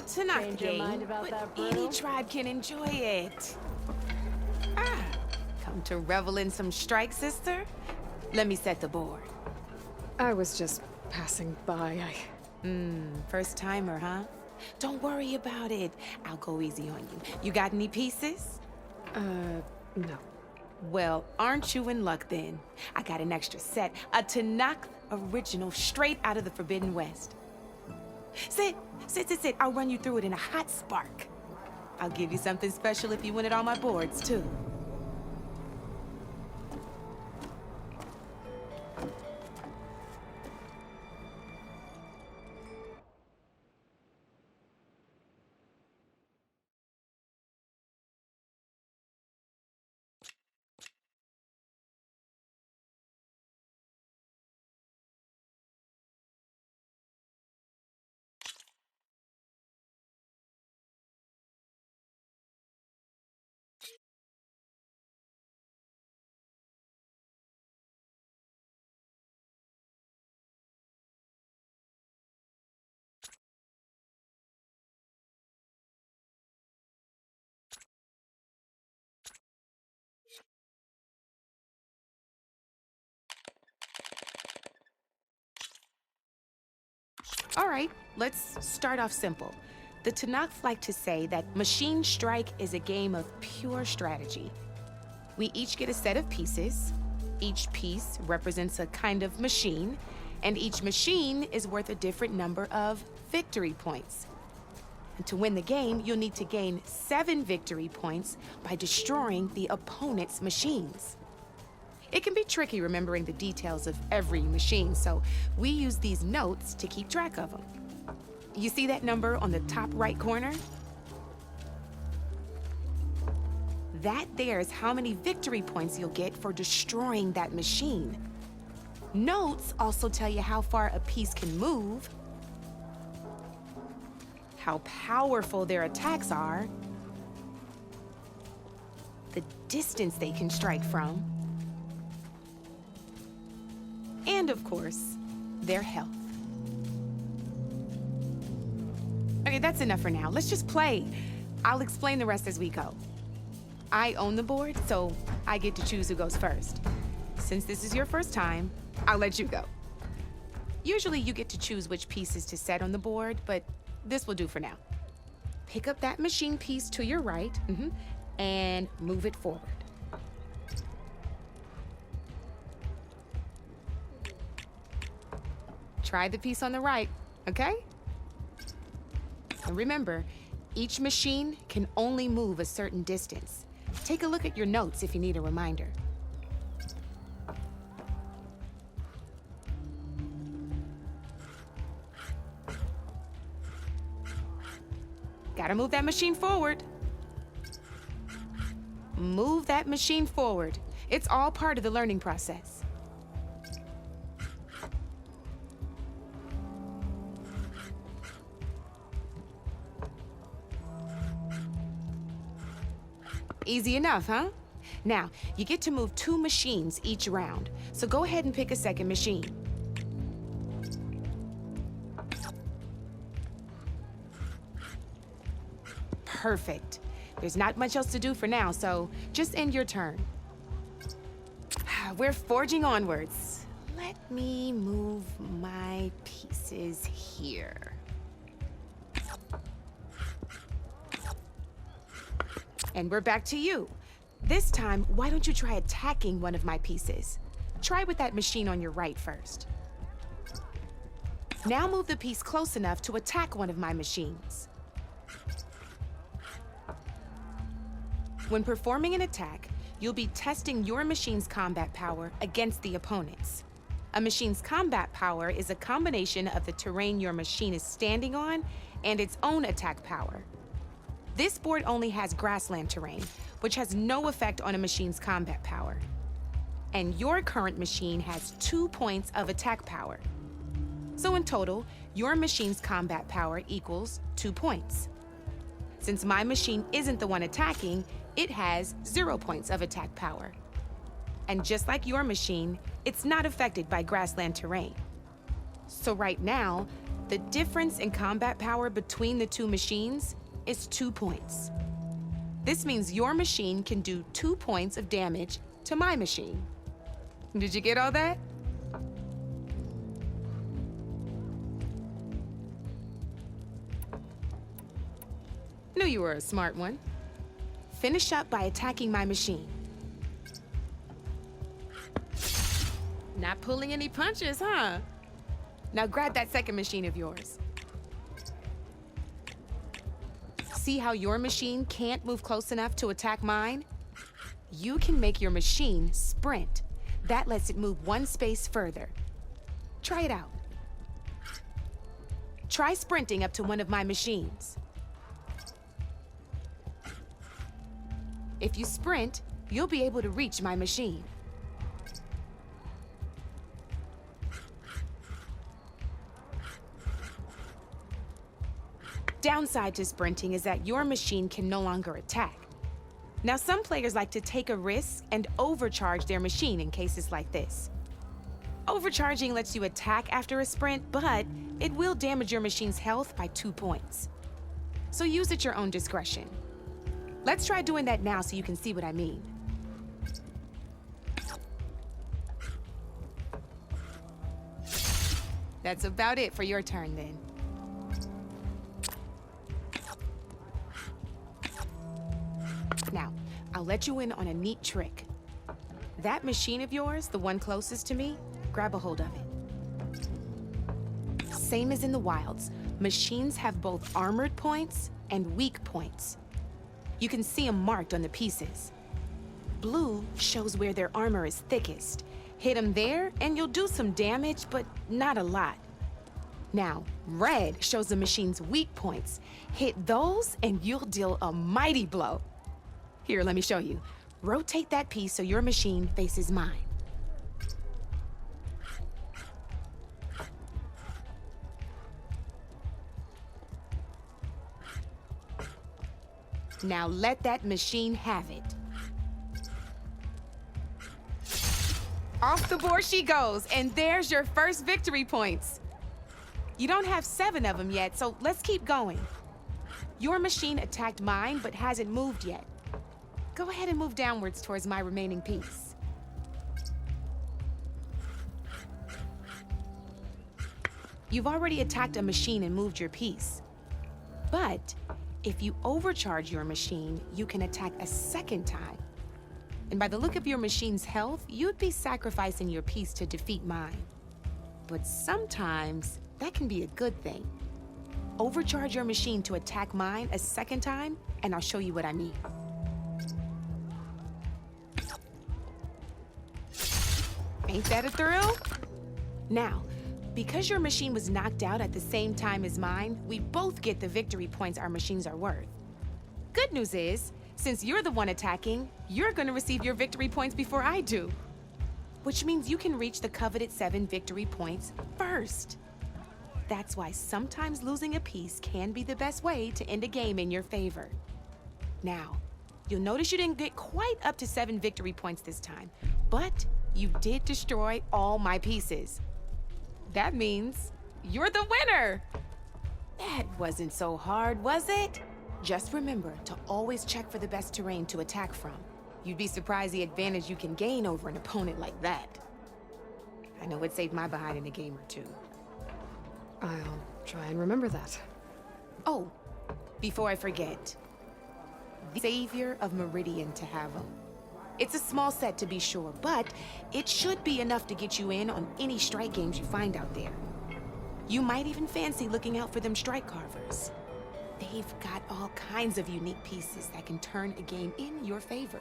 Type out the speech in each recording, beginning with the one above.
Tanakh Change your game, mind about but that any brew? tribe can enjoy it. Ah, come to revel in some strike, sister? Let me set the board. I was just passing by. First timer, huh? Don't worry about it. I'll go easy on you. You got any pieces? No. Well, aren't you in luck then? I got an extra set, a Tanakh original straight out of the Forbidden West. Sit. I'll run you through it in a hot spark. I'll give you something special if you win it on my boards, too. All right, let's start off simple. The Tanakh like to say that Machine Strike is a game of pure strategy. We each get a set of pieces. Each piece represents a kind of machine, and each machine is worth a different number of victory points. And to win the game, you'll need to gain 7 victory points by destroying the opponent's machines. It can be tricky remembering the details of every machine, so we use these notes to keep track of them. You see that number on the top right corner? That there is how many victory points you'll get for destroying that machine. Notes also tell you how far a piece can move, how powerful their attacks are, the distance they can strike from, and of course, their health. Okay, that's enough for now. Let's just play. I'll explain the rest as we go. I own the board, so I get to choose who goes first. Since this is your first time, I'll let you go. Usually you get to choose which pieces to set on the board, but this will do for now. Pick up that machine piece to your right, and move it forward. Try the piece on the right, okay? And remember, each machine can only move a certain distance. Take a look at your notes if you need a reminder. Gotta move that machine forward. Move that machine forward. It's all part of the learning process. Easy enough, huh? Now, you get to move 2 machines each round, so go ahead and pick a second machine. Perfect. There's not much else to do for now, so just end your turn. We're forging onwards. Let me move my pieces here. And we're back to you. This time, why don't you try attacking one of my pieces? Try with that machine on your right first. Now move the piece close enough to attack one of my machines. When performing an attack, you'll be testing your machine's combat power against the opponent's. A machine's combat power is a combination of the terrain your machine is standing on and its own attack power. This board only has grassland terrain, which has no effect on a machine's combat power. And your current machine has 2 points of attack power. So in total, your machine's combat power equals 2 points. Since my machine isn't the one attacking, it has 0 points of attack power. And just like your machine, it's not affected by grassland terrain. So right now, The difference in combat power between the two machines is 2 points. This means your machine can do 2 points of damage to my machine. Did you get all that? Knew you were a smart one. Finish up by attacking my machine. Not pulling any punches, huh? Now grab that second machine of yours. See how your machine can't move close enough to attack mine? You can make your machine sprint. That lets it move 1 space further. Try it out. Try sprinting up to one of my machines. If you sprint, you'll be able to reach my machine. Downside to sprinting is that your machine can no longer attack. Now, some players like to take a risk and overcharge their machine in cases like this. Overcharging lets you attack after a sprint, but it will damage your machine's health by 2 points. So use at your own discretion. Let's try doing that now so you can see what I mean. That's about it for your turn then. Now, I'll let you in on a neat trick. That machine of yours, the one closest to me, grab a hold of it. Same as in the wilds, machines have both armored points and weak points. You can see them marked on the pieces. Blue shows where their armor is thickest. Hit them there and you'll do some damage, but not a lot. Now, red shows the machine's weak points. Hit those and you'll deal a mighty blow. Here, let me show you. Rotate that piece so your machine faces mine. Now let that machine have it. Off the board she goes, and there's your first victory points. You don't have 7 of them yet, so let's keep going. Your machine attacked mine, but hasn't moved yet. Go ahead and move downwards towards my remaining piece. You've already attacked a machine and moved your piece. But if you overcharge your machine, you can attack a second time. And by the look of your machine's health, you'd be sacrificing your piece to defeat mine. But sometimes that can be a good thing. Overcharge your machine to attack mine a second time, and I'll show you what I mean. Ain't that a thrill? Now, because your machine was knocked out at the same time as mine, we both get the victory points our machines are worth. Good news is, since you're the one attacking, you're gonna receive your victory points before I do. Which means you can reach the coveted 7 victory points first. That's why sometimes losing a piece can be the best way to end a game in your favor. Now, you'll notice you didn't get quite up to 7 victory points this time, but you did destroy all my pieces. That means you're the winner! That wasn't so hard, was it? Just remember to always check for the best terrain to attack from. You'd be surprised the advantage you can gain over an opponent like that. I know it saved my behind in a game or two. I'll try and remember that. Oh, before I forget, the Savior of Meridian to have them. It's a small set to be sure, but it should be enough to get you in on any strike games you find out there. You might even fancy looking out for them strike carvers. They've got all kinds of unique pieces that can turn a game in your favor,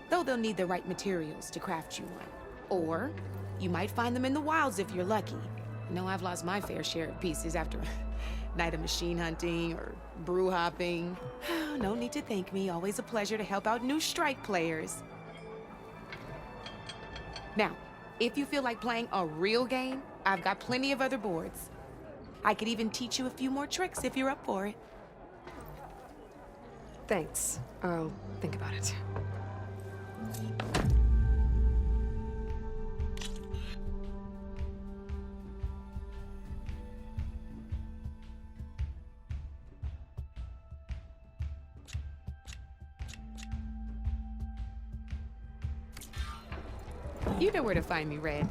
though they'll need the right materials to craft you one. Or you might find them in the wilds if you're lucky. You know, I've lost my fair share of pieces after a night of machine hunting or brew hopping. No need to thank me, always a pleasure to help out new strike players. Now, if you feel like playing a real game, I've got plenty of other boards. I could even teach you a few more tricks if you're up for it. Thanks. I'll think about it. You know where to find me, Red.